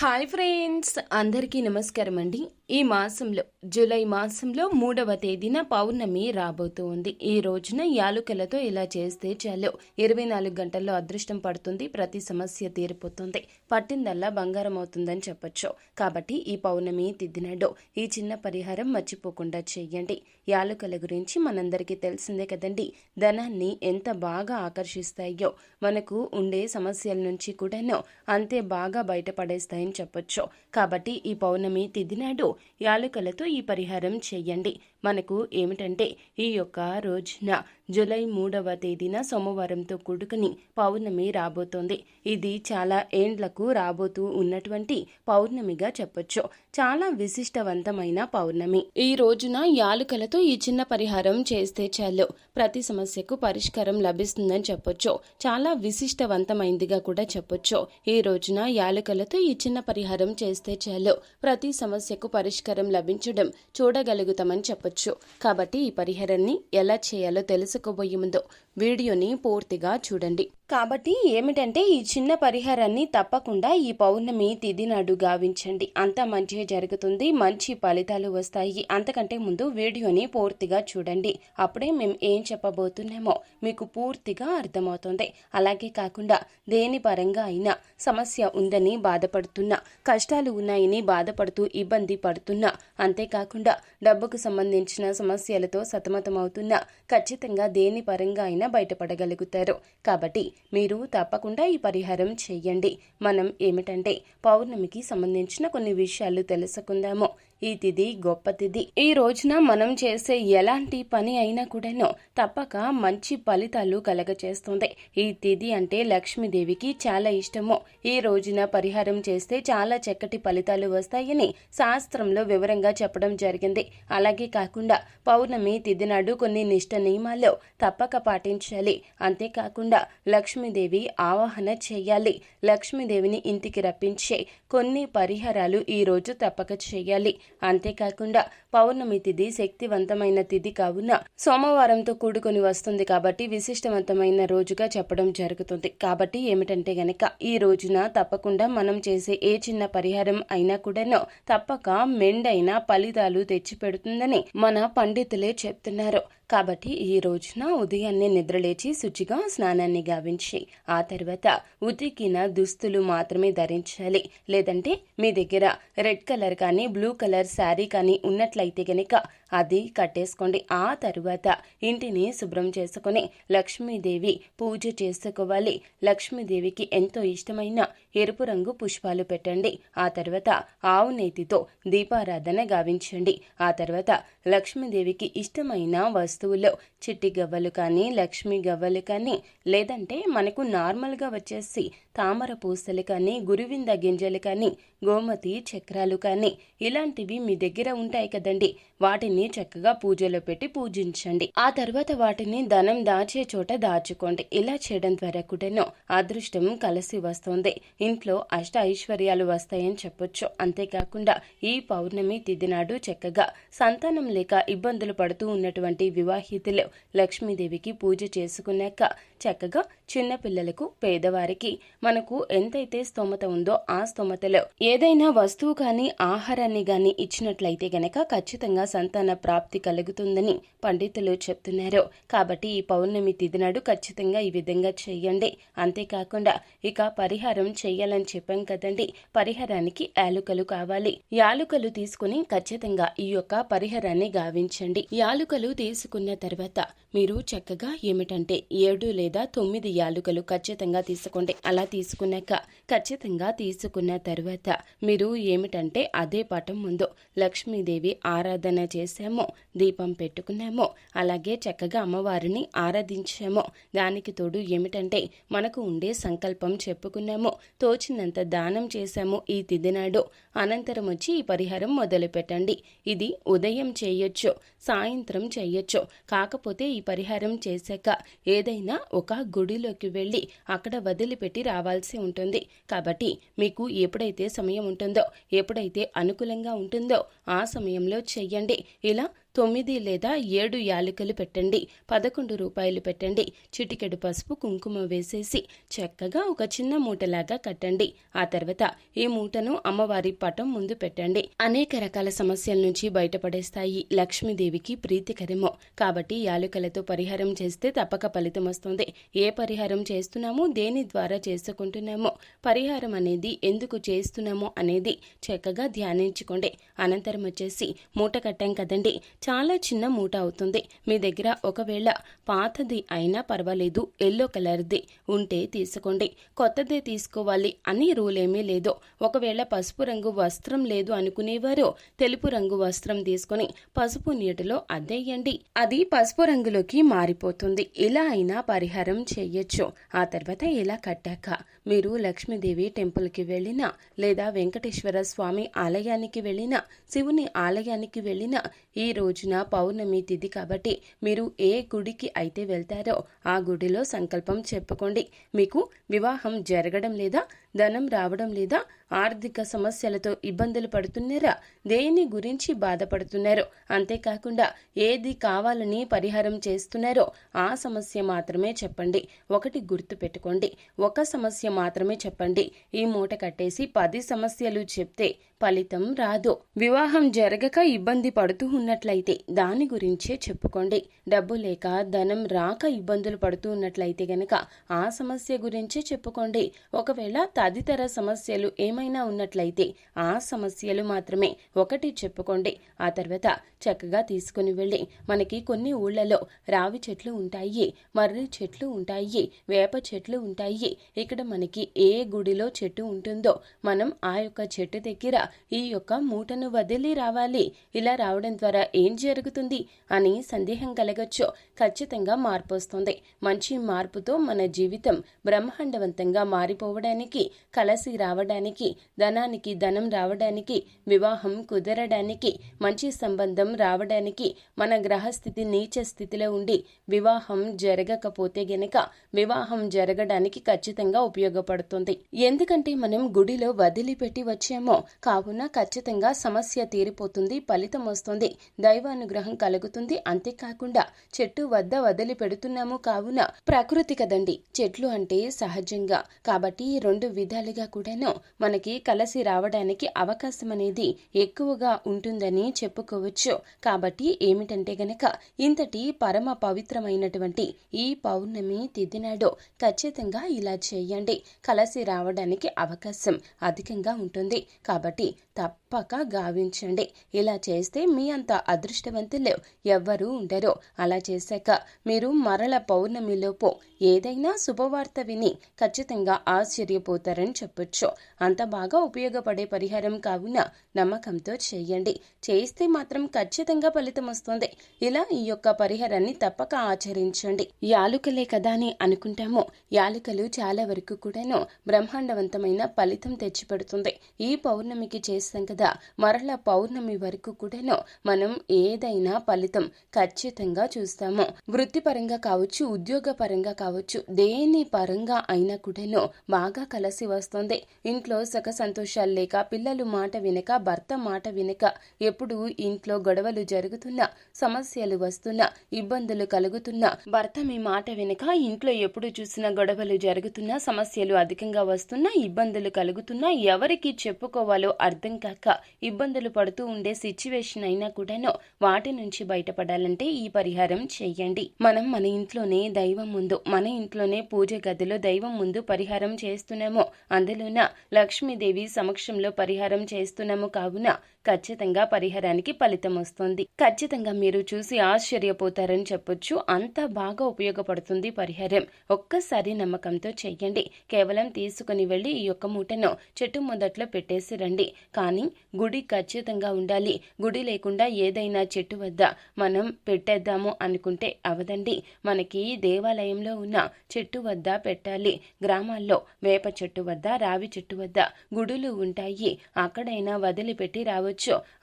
Hi friends, అందరికీ నమస్కారం అండి. ఈ మాసంలో జూలై మాసంలో 3వ తేదీన పౌర్ణమి రాబోతూ ఉంది. ఈ రోజున యాలుకలతో ఇలా చేస్తే చాలు 24 గంటల్లో అదృష్టం పడుతుంది, ప్రతి సమస్య తీరిపోతుంది, పట్టిందల్లా బంగారం అవుతుందని చెప్పొచ్చు. కాబట్టి ఈ పౌర్ణమి తిథి నాడు ఈ చిన్న పరిహారం మర్చిపోకుండా చేయండి. యాలుకల గురించి మనందరికీ తెలిసిందే కదండి. ధనాన్ని ఎంత బాగా ఆకర్షిస్తాయో, మనకు ఉండే సమస్యల నుంచి కూడాను అంతే బాగా బయటపడేస్తాయని చెప్పొచ్చు. కాబట్టి ఈ పౌర్ణమి తిథి నాడు యాలుకలతో ఈ పరిహారం చెయ్యండి. మనకు ఏమిటంటే ఈ యొక్క రోజున జూలై 3వ తేదీన సోమవారంతో కూడుకుని పౌర్ణమి రాబోతోంది. ఇది చాలా ఏండ్లకు రాబోతూ ఉన్నటువంటి పౌర్ణమిగా చెప్పొచ్చు. చాలా విశిష్టవంతమైన పౌర్ణమి. ఈ రోజున యాలుకలతో ఈ చిన్న పరిహారం చేస్తే చాలు ప్రతి సమస్యకు పరిష్కారం లభిస్తుందని చెప్పొచ్చు. చాలా విశిష్టవంతమైందిగా కూడా చెప్పొచ్చు. ఈ రోజున యాలుకలతో ఈ చిన్న పరిహారం చేస్తే చాలు ప్రతి సమస్యకు పరిష్కారం లభించడం చూడగలుగుతామని చెప్పొచ్చు. కాబట్టి ఈ పరిహారాన్ని ఎలా చేయాలో తెలుసుకోబోయే ముందు వీడియోని పూర్తిగా చూడండి. కాబట్టి ఏమిటంటే ఈ చిన్న పరిహారాన్ని తప్పకుండా ఈ పౌర్ణమి తిథి నాడు గావించండి. అంతా మంచిగా జరుగుతుంది, మంచి ఫలితాలు వస్తాయి. అంతకంటే ముందు వీడియోని పూర్తిగా చూడండి. అప్పుడే మేము ఏం చెప్పబోతున్నామో మీకు పూర్తిగా అర్థమవుతుంది. అలాగే కాకుండా దేని పరంగా అయినా సమస్య ఉందని బాధపడుతున్నా, కష్టాలు ఉన్నాయని బాధపడుతూ ఇబ్బంది పడుతున్నా, అంతేకాకుండా డబ్బుకు సంబంధించిన సమస్యలతో సతమతమవుతున్నా ఖచ్చితంగా దేని పరంగా అయినా బయటపడగలుగుతారు. కాబట్టి మీరు తప్పకుండా ఈ పరిహారం చెయ్యండి. మనం ఏమిటంటే పౌర్ణమికి సంబంధించిన కొన్ని విషయాలు తెలుసుకుందాము. ఈ తిథి గొప్ప తిథి. ఈ రోజున మనం చేసే ఎలాంటి పని అయినా కూడాను తప్పక మంచి ఫలితాలు కలగచేస్తుంది. ఈ తిథి అంటే లక్ష్మీదేవికి చాలా ఇష్టము. ఈ రోజున పరిహారం చేస్తే చాలా చక్కటి ఫలితాలు వస్తాయని శాస్త్రంలో వివరంగా చెప్పడం జరిగింది. అలాగే కాకుండా పౌర్ణమి తిథి నాడు కొన్ని నిష్ట నియమాలు తప్పక పాటించాలి. అంతేకాకుండా లక్ష్మీదేవి ఆవాహన చేయాలి. లక్ష్మీదేవిని ఇంటికి రప్పించే కొన్ని పరిహారాలు ఈ రోజు తప్పక చేయాలి. అంతేకాకుండా పౌర్ణమి తిథి శక్తివంతమైన తిథి కావున సోమవారంతో కూడుకొని వస్తుంది కాబట్టి విశిష్టవంతమైన రోజుగా చెప్పడం జరుగుతుంది. కాబట్టి ఏమిటంటే గనక ఈ రోజున తప్పకుండా మనం చేసే ఏ చిన్న పరిహారం అయినా కూడాను తప్పక మెండైన ఫలితాలు తెచ్చిపెడుతుందని మన పండితులే చెప్తున్నారు. కాబట్టి ఈ రోజున ఉదయాన్నే నిద్రలేచి శుచిగా స్నానాన్ని గావించి ఆ తర్వాత ఉతికిన దుస్తులు మాత్రమే ధరించాలి. లేదంటే మీ దగ్గర రెడ్ కలర్ కానీ బ్లూ కలర్ శారీ కానీ ఉన్నట్లయితే గనక అది కట్టేసుకోండి. ఆ తరువాత ఇంటిని శుభ్రం చేసుకుని లక్ష్మీదేవి పూజ చేసుకోవాలి. లక్ష్మీదేవికి ఎంతో ఇష్టమైన ఎరుపు రంగు పుష్పాలు పెట్టండి. ఆ తర్వాత ఆవు నేతితో దీపారాధన గావించండి. ఆ తర్వాత లక్ష్మీదేవికి ఇష్టమైన వస్తువులు చిట్టి గవ్వలు కానీ లక్ష్మీ గవ్వలు కానీ లేదంటే మనకు నార్మల్గా వచ్చేసి తామర పూసలు కానీ గురువింద గింజలు కానీ గోమతి చక్రాలు కానీ ఇలాంటివి మీ దగ్గర ఉంటాయి కదండి. వాటిని చక్కగా పూజలో పెట్టి పూజించండి. ఆ తర్వాత వాటిని ధనం దాచే చోట దాచుకోండి. ఇలా చేయడం ద్వారా కూడాను అదృష్టం కలిసి వస్తుంది, ఇంట్లో అష్ట ఐశ్వర్యాలు వస్తాయని చెప్పొచ్చు. అంతేకాకుండా ఈ పౌర్ణమి తిథి నాడు చక్కగా సంతానం లేక ఇబ్బందులు పడుతూ ఉన్నటువంటి వివాహితులు లక్ష్మీదేవికి పూజ చేసుకున్నాక చక్కగా చిన్నపిల్లలకు పేదవారికి మనకు ఎంతైతే స్తోమత ఉందో ఆ స్తోమతలో ఏదైనా వస్తువు కానీ ఆహారాన్ని గాని ఇచ్చినట్లయితే గనక ఖచ్చితంగా సంతాన ప్రాప్తి కలుగుతుందని పండితులు చెప్తున్నారు. కాబట్టి ఈ పౌర్ణమి తిథి నాడు ఖచ్చితంగా ఈ విధంగా చెయ్యండి. అంతేకాకుండా ఇక పరిహారం చెయ్యాలని చెప్పాం కదండి. పరిహారానికి యాలుకలు కావాలి. యాలుకలు తీసుకుని ఖచ్చితంగా ఈ యొక్క పరిహారాన్ని గావించండి. యాలుకలు తీసుకున్న తర్వాత మీరు చక్కగా ఏమిటంటే 7 లేదా 9 యాలుకలు ఖచ్చితంగా తీసుకోండి. అలా తీసుకున్నాక ఖచ్చితంగా తీసుకున్న తర్వాత మీరు ఏమిటంటే అదే పటం ముందు లక్ష్మీదేవి ఆరాధన చేసామో, దీపం పెట్టుకున్నామో, అలాగే చక్కగా అమ్మవారిని ఆరాధించామో, దానికి తోడు ఏమిటంటే మనకు ఉండే సంకల్పం చెప్పుకున్నామో, తోచినంత దానం చేశాము ఈ తిథి నాడు. అనంతరం వచ్చి ఈ పరిహారం మొదలు పెట్టండి. ఇది ఉదయం చేయొచ్చు, సాయంత్రం చేయొచ్చు. కాకపోతే ఈ పరిహారం చేశాక ఏదైనా ఒక గుడిలోకి వెళ్ళి అక్కడ వదిలిపెట్టి రావాల్సి ఉంటుంది. కాబట్టి మీకు ఎప్పుడైతే సమయం ఉంటుందో, ఎప్పుడైతే అనుకూలంగా ఉంటుందో ఆ సమయంలో చెయ్యండి. ఇలా 9 లేదా 7 యాలకులు పెట్టండి. 11 రూపాయలు పెట్టండి. చిటికెడు పసుపు కుంకుమ వేసేసి చక్కగా ఒక చిన్న మూటలాగా కట్టండి. ఆ తర్వాత ఈ మూటను అమ్మవారి పటం ముందు పెట్టండి. అనేక రకాల సమస్యల నుంచి బయటపడేస్తాయి. లక్ష్మీదేవికి ప్రీతికరమో కాబట్టి యాలకులతో పరిహారం చేస్తే తప్పక ఫలితం వస్తుంది. ఏ పరిహారం చేస్తున్నామో, దేని ద్వారా చేసుకుంటున్నామో, పరిహారం అనేది ఎందుకు చేస్తున్నామో అనేది చక్కగా ధ్యానించుకోండి. అనంతరం వచ్చేసి మూట కట్టాం కదండి, చాలా చిన్న మూట అవుతుంది. మీ దగ్గర ఒకవేళ పాతది అయినా పర్వాలేదు, ఎల్లో కలర్ది ఉంటే తీసుకోండి. కొత్తదే తీసుకోవాలి అని రూల్ ఏమీ లేదు. ఒకవేళ పసుపు రంగు వస్త్రం లేదు అనుకునేవారు తెలుపు రంగు వస్త్రం తీసుకొని పసుపు నీటిలో అద్దేయండి. అది పసుపు రంగులోకి మారిపోతుంది. ఇలా అయినా పరిహారం చెయ్యొచ్చు. ఆ తర్వాత ఇలా కట్టాక మీరు లక్ష్మీదేవి టెంపుల్కి వెళ్ళినా, లేదా వెంకటేశ్వర స్వామి ఆలయానికి వెళ్ళినా, శివుని ఆలయానికి వెళ్ళినా, ఈ రోజున పౌర్ణమి తిథి కాబట్టి మీరు ఏ గుడికి అయితే వెళ్తారో ఆ గుడిలో సంకల్పం చెప్పుకోండి. మీకు వివాహం జరగడం లేదా, ధనం రావడం లేదా, ఆర్థిక సమస్యలతో ఇబ్బందులు పడుతున్నారా, దేని గురించి బాధపడుతున్నారో, అంతేకాకుండా ఏది కావాలని పరిహారం చేస్తున్నారో ఆ సమస్య మాత్రమే చెప్పండి. ఒకటి గుర్తు పెట్టుకోండి, ఒక సమస్య మాత్రమే చెప్పండి. ఈ మూట కట్టేసి 10 సమస్యలు చెప్తే ఫలితం రాదు. వివాహం జరగక ఇబ్బంది పడుతూ ఉన్నట్లయితే దాని గురించే చెప్పుకోండి. డబ్బు లేక, ధనం రాక ఇబ్బందులు పడుతూ ఉన్నట్లయితే గనక ఆ సమస్య గురించే చెప్పుకోండి. ఒకవేళ తదితర సమస్యలు ఏమైనా ఉన్నట్లయితే ఆ సమస్యలు మాత్రమే ఒకటి చెప్పుకోండి. ఆ తర్వాత చక్కగా తీసుకుని వెళ్ళి, మనకి కొన్ని ఊళ్ళలో రావి చెట్లు ఉంటాయి, మర్రి చెట్లు ఉంటాయి, వేప చెట్లు ఉంటాయి. ఇక్కడ మనకి ఏ గుడిలో చెట్టు ఉంటుందో మనం ఆ యొక్క చెట్టు దగ్గర ఈ యొక్క మూటను వదిలి రావాలి. ఇలా రావడం ద్వారా ఏం జరుగుతుంది అని సందేహం కలగచ్చు. ఖచ్చితంగా మార్పు వస్తుంది. మంచి మార్పుతో మన జీవితం బ్రహ్మాండవంతంగా మారిపోవడానికి, కలసి రావడానికి, ధనానికి ధనం రావడానికి, వివాహం కుదరడానికి, మంచి సంబంధం రావడానికి, మన గ్రహస్థితి నీచ స్థితిలో ఉండి వివాహం జరగకపోతే గనక వివాహం జరగడానికి ఖచ్చితంగా ఉపయోగపడుతుంది. ఎందుకంటే మనం గుడిలో వదిలిపెట్టి వచ్చామో, కావున ఖచ్చితంగా సమస్య తీరిపోతుంది, ఫలితం వస్తుంది, దైవానుగ్రహం కలుగుతుంది. అంతేకాకుండా చెట్టు వద్ద వదిలి పెడుతున్నాము కావున ప్రకృతి కదండి, చెట్లు అంటే సహజంగా. కాబట్టి 2 విధాలుగా కూడాను మనకి కలసి రావడానికి అవకాశం అనేది ఎక్కువగా ఉంటుందని చెప్పుకోవచ్చు. కాబట్టి ఏమిటంటే గనక ఇంతటి పరమ పవిత్రమైనటువంటి ఈ పౌర్ణమి తిథి నాడు ఖచ్చితంగా ఇలా చేయండి. కలసి రావడానికి అవకాశం అధికంగా ఉంటుంది. కాబట్టి తప్పక గావించండి. ఇలా చేస్తే మీ అంత అదృష్టవంతులు ఎవ్వరూ ఉండరు. అలా చేశాక మీరు మరల పౌర్ణమిలోపు ఏదైనా శుభవార్త విని ఖచ్చితంగా ఆశ్చర్యపోతారని చెప్పొచ్చు. అంత బాగా ఉపయోగపడే పరిహారం కావున నమ్మకంతో చేయండి. చేస్తే మాత్రం ఖచ్చితంగా ఫలితం వస్తుంది. ఇలా ఈ యొక్క పరిహారాన్ని తప్పక ఆచరించండి. యాలుకలే కదా అని అనుకుంటాము. యాలుకలు చాలా వరకు కూడాను బ్రహ్మాండవంతమైన ఫలితం తెచ్చిపెడుతుంది. ఈ పౌర్ణమికి చేస్తాం కదా, మరల పౌర్ణమి వరకు కూడాను మనం ఏదైనా ఫలితం ఖచ్చితంగా చూస్తాము. వృత్తిపరంగా కావచ్చు, ఉద్యోగ పరంగా కావచ్చు, దేని పరంగా అయినా కూడాను బాగా కలిసి వస్తుంది. ఇంట్లో సుఖ సంతోషాలు లేక, పిల్లలు మాట వినక, భర్త మాట వినక, ఎప్పుడు ఇంట్లో గొడవలు జరుగుతున్నా, సమస్యలు వస్తున్నా, ఇబ్బందులు కలుగుతున్నా, భర్త మీ మాట వినక ఇంట్లో ఎప్పుడు చూసినా గొడవలు జరుగుతున్నా, సమస్యలు అధికంగా వస్తున్నా, ఇబ్బందులు కలుగుతున్నా, ఎవరికి చెప్పుకోవాలో అర్థం కాక ఇబ్బందులు పడుతూ ఉండే సిచ్యువేషన్ అయినా కూడాను వాటి నుంచి బయటపడాలంటే ఈ పరిహారం చెయ్యండి. మనం మన ఇంట్లోనే దైవం ముందు, మన ఇంట్లోనే పూజ గదిలో దైవం ముందు పరిహారం చేస్తున్నాము. అందులోన లక్ష్మీదేవి సమక్షంలో పరిహారం చేస్తున్నాము కావున ఖచ్చితంగా పరిహారానికి ఫలితం వస్తుంది. ఖచ్చితంగా మీరు చూసి ఆశ్చర్యపోతారని చెప్పొచ్చు. అంత బాగా ఉపయోగపడుతుంది పరిహారం. ఒక్కసారి నమ్మకంతో చెయ్యండి. కేవలం తీసుకుని వెళ్ళి ఈ యొక్క మూటను చెట్టు మొదట్లో పెట్టేసి రండి. కానీ గుడి ఖచ్చితంగా ఉండాలి. గుడి లేకుండా ఏదైనా చెట్టు వద్ద మనం పెట్టేద్దాము అనుకుంటే అవదండి. మనకి దేవాలయంలో ఉన్న చెట్టు వద్ద పెట్టాలి. గ్రామాల్లో వేప చెట్టు వద్ద, రావి చెట్టు వద్ద గుడులు ఉంటాయి. అక్కడైనా వదిలిపెట్టి రావచ్చు.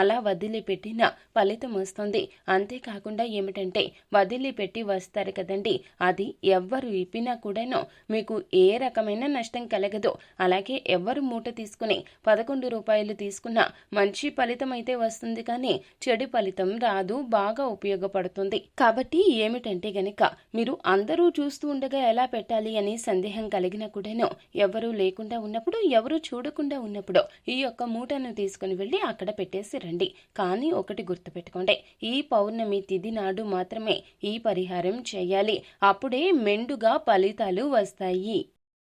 అలా వదిలిపెట్టిన ఫలితం వస్తుంది. అంతేకాకుండా ఏమిటంటే వదిలిపెట్టి వస్తారు కదండి, అది ఎవ్వరు ఇప్పినా కూడాను మీకు ఏ రకమైన నష్టం కలగదు. అలాగే ఎవ్వరు మూట తీసుకుని 11 రూపాయలు తీసుకున్న వలన మంచి ఫలితం అయితే వస్తుంది, కానీ చెడు ఫలితం రాదు, బాగా ఉపయోగపడుతుంది. కాబట్టి ఏమిటంటే గనక మీరు అందరూ చూస్తూ ఉండగా ఎలా పెట్టాలి అని సందేహం కలిగినా కూడాను, ఎవరూ లేకుండా ఉన్నప్పుడు, ఎవరూ చూడకుండా ఉన్నప్పుడు ఈ యొక్క మూటను తీసుకుని వెళ్ళి అక్కడ పెట్టేసి రండి. కానీ ఒకటి గుర్తుపెట్టుకోండి, ఈ పౌర్ణమి తిథి నాడు మాత్రమే ఈ పరిహారం చేయాలి. అప్పుడే మెండుగా ఫలితాలు వస్తాయి.